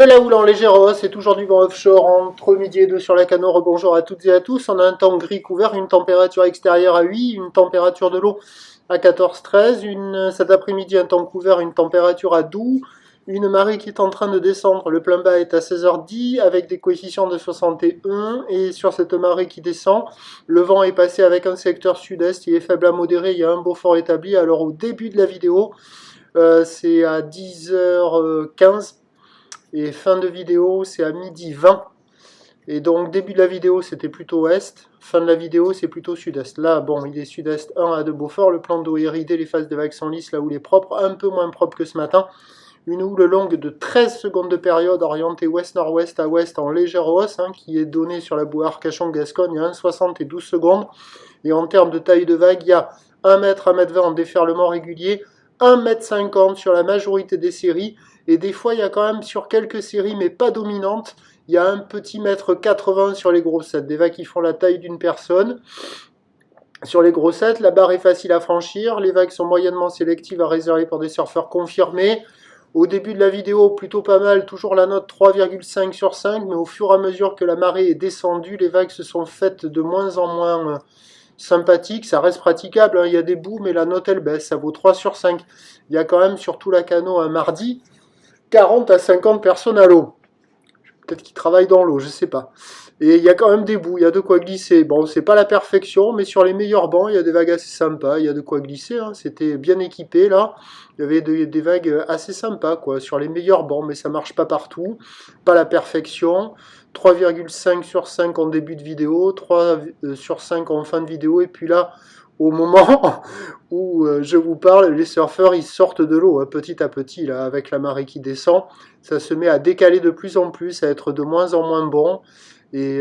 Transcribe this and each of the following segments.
La houle en légère hausse et toujours du vent offshore entre midi et 2 sur la Cano. Rebonjour à toutes et à tous. On a un temps gris couvert, une température extérieure à 8, une température de l'eau à 14-13. Cet après-midi, un temps couvert, une température à 12. Une marée qui est en train de descendre. Le plein bas est à 16h10 avec des coefficients de 61. Et sur cette marée qui descend, le vent est passé avec un secteur sud-est. Il est faible à modéré. Il y a un beau fort établi. Alors au début de la vidéo, c'est à 10h15. Et fin de vidéo, c'est à midi 20. Et donc, début de la vidéo, c'était plutôt ouest. Fin de la vidéo, c'est plutôt sud-est. Là, bon, il est sud-est 1 à de Beaufort. Le plan d'eau est ridé, les phases de vagues sont lisses, là où il est propre. Un peu moins propre que ce matin. Une houle longue de 13 secondes de période, orientée ouest-nord-ouest à ouest en légère hausse, qui est donnée sur la boue Arcachon-Gascogne. Il y a 1,60 et 12 secondes. Et en termes de taille de vague, il y a 1 mètre, 1,20 m en déferlement régulier, 1,50 m sur la majorité des séries. Et des fois, il y a quand même sur quelques séries, mais pas dominantes, il y a un petit 1,80 m sur les grossettes. Des vagues qui font la taille d'une personne. Sur les grossettes, la barre est facile à franchir. Les vagues sont moyennement sélectives à réserver pour des surfeurs confirmés. Au début de la vidéo, plutôt pas mal, toujours la note 3,5 sur 5, mais au fur et à mesure que la marée est descendue, les vagues se sont faites de moins en moins sympathiques. Ça reste praticable, il y a des bouts, mais la note elle baisse, ça vaut 3 sur 5. Il y a quand même sur tout la Cano un mardi 40 à 50 personnes à l'eau. Peut-être qu'ils travaillent dans l'eau, je sais pas. Et il y a quand même des bouts, il y a de quoi glisser. Bon, c'est pas la perfection, mais sur les meilleurs bancs, il y a des vagues assez sympas, il y a de quoi glisser. C'était bien équipé là. Il y avait des vagues assez sympas, quoi, sur les meilleurs bancs, mais ça marche pas partout. Pas la perfection. 3,5 sur 5 en début de vidéo, 3 sur 5 en fin de vidéo, et puis là, au moment où je vous parle, les surfeurs ils sortent de l'eau petit à petit là, avec la marée qui descend. Ça se met à décaler de plus en plus, à être de moins en moins bon. Et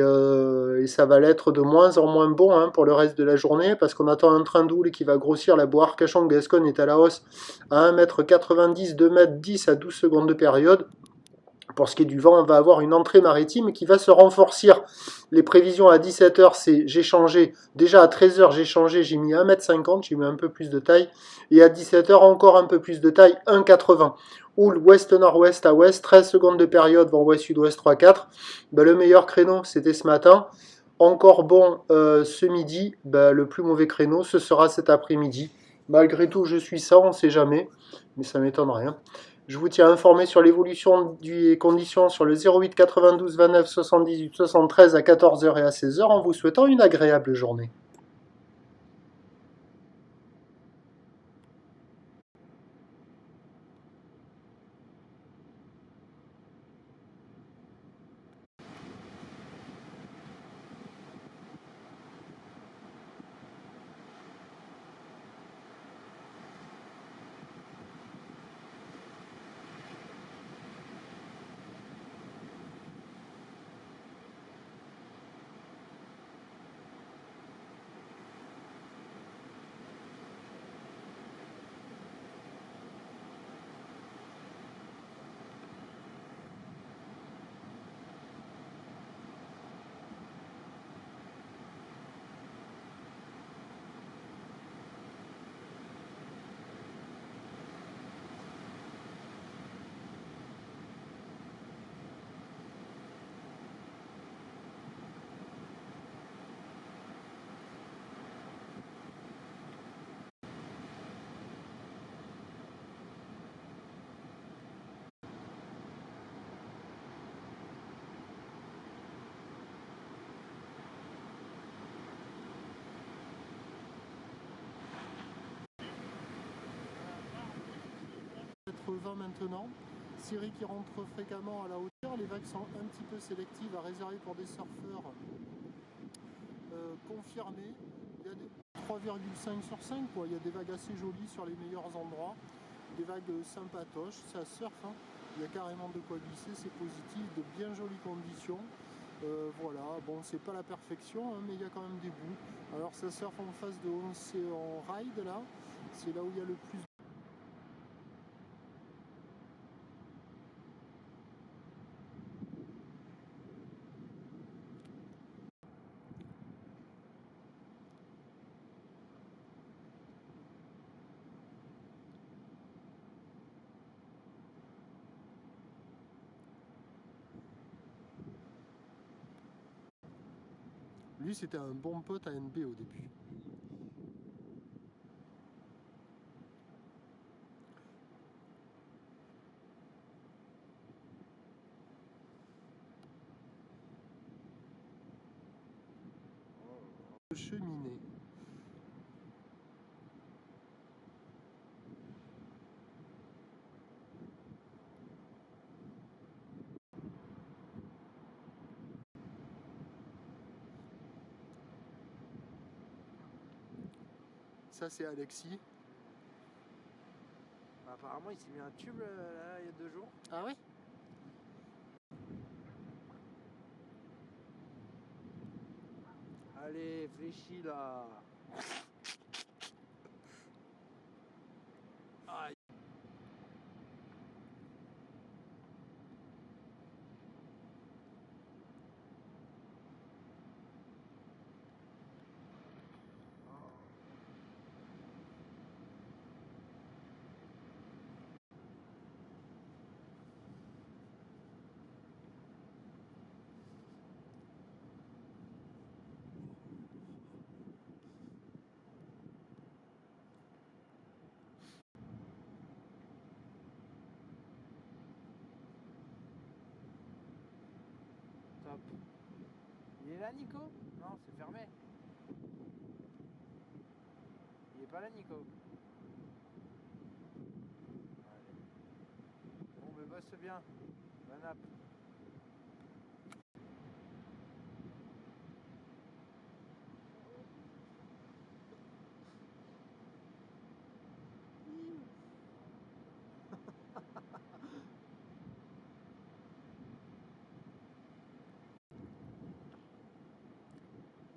ça va l'être de moins en moins bon pour le reste de la journée parce qu'on attend un train d'houle qui va grossir. La boue Arcachon-Gascogne est à la hausse à 1,90 m, 2,10 m à 12 secondes de période. Pour ce qui est du vent, on va avoir une entrée maritime qui va se renforcer. Les prévisions à 17h, c'est j'ai changé. Déjà à 13h, j'ai changé, j'ai mis 1,50 m, j'ai mis un peu plus de taille. Et à 17h, encore un peu plus de taille, 1,80 m. Houle ouest-nord-ouest à ouest, 13 secondes de période, vent ouest-sud-ouest 3-4. Le meilleur créneau, c'était ce matin. Encore bon ce midi, le plus mauvais créneau, ce sera cet après-midi. Malgré tout, je suis ça, on ne sait jamais, mais ça m'étonne rien. Je vous tiens informé sur l'évolution des conditions sur le 08 92 29 78 73 à 14h et à 16h en vous souhaitant une agréable journée. Maintenant, Syrie qui rentre fréquemment à la hauteur, les vagues sont un petit peu sélectives à réserver pour des surfeurs confirmés. Il y a des 3,5 sur 5, quoi. Il y a des vagues assez jolies sur les meilleurs endroits, des vagues sympatoches, ça surfe, il y a carrément de quoi glisser, c'est positif, de bien jolies conditions. Voilà, bon, c'est pas la perfection, mais il y a quand même des bouts. Alors ça surfe en face de en ride là, c'est là où il y a le plus Lui, c'était un bon pote à NB au début. Cheminée. Ça, c'est Alexis. Bah, apparemment, il s'est mis un tube là, il y a 2 jours. Ah ouais? Allez, fléchis là. Aïe. Top. Il est là, Nico? Non, c'est fermé. Il est pas là, Nico. Allez. Bon, mais bosse bien. Bonne app.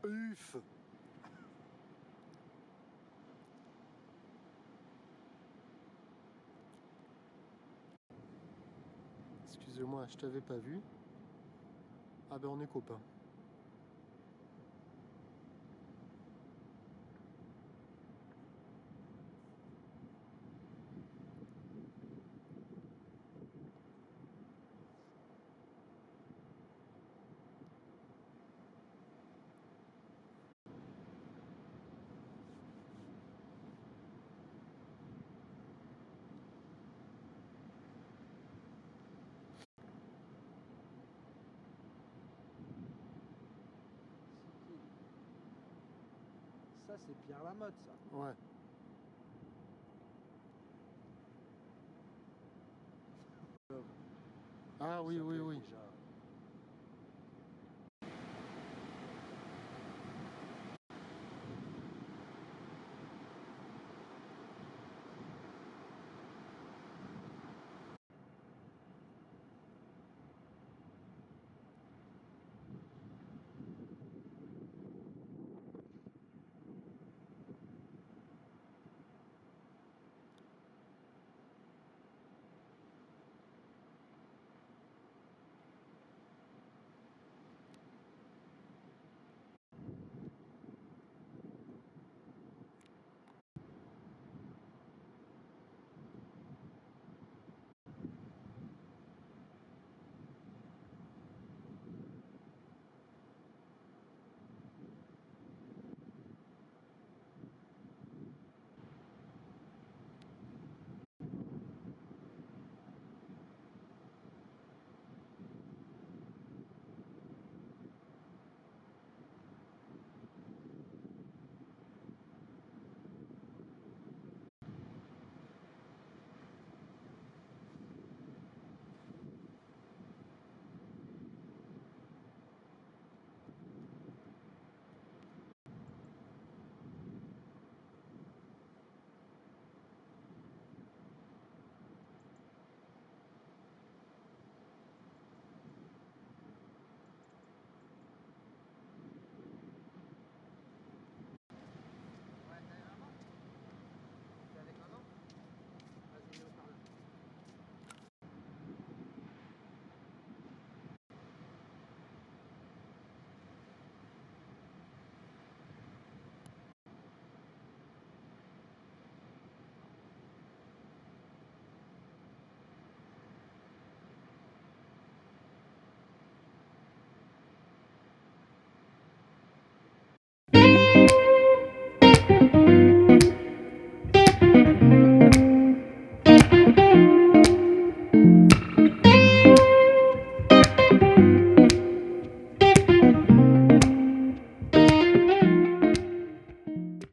Uf. Excusez-moi, je t'avais pas vu. Ah ben on est copains. Ça, c'est Pierre Lamotte, ça. Ouais. Ah oui, oui, oui. Déjà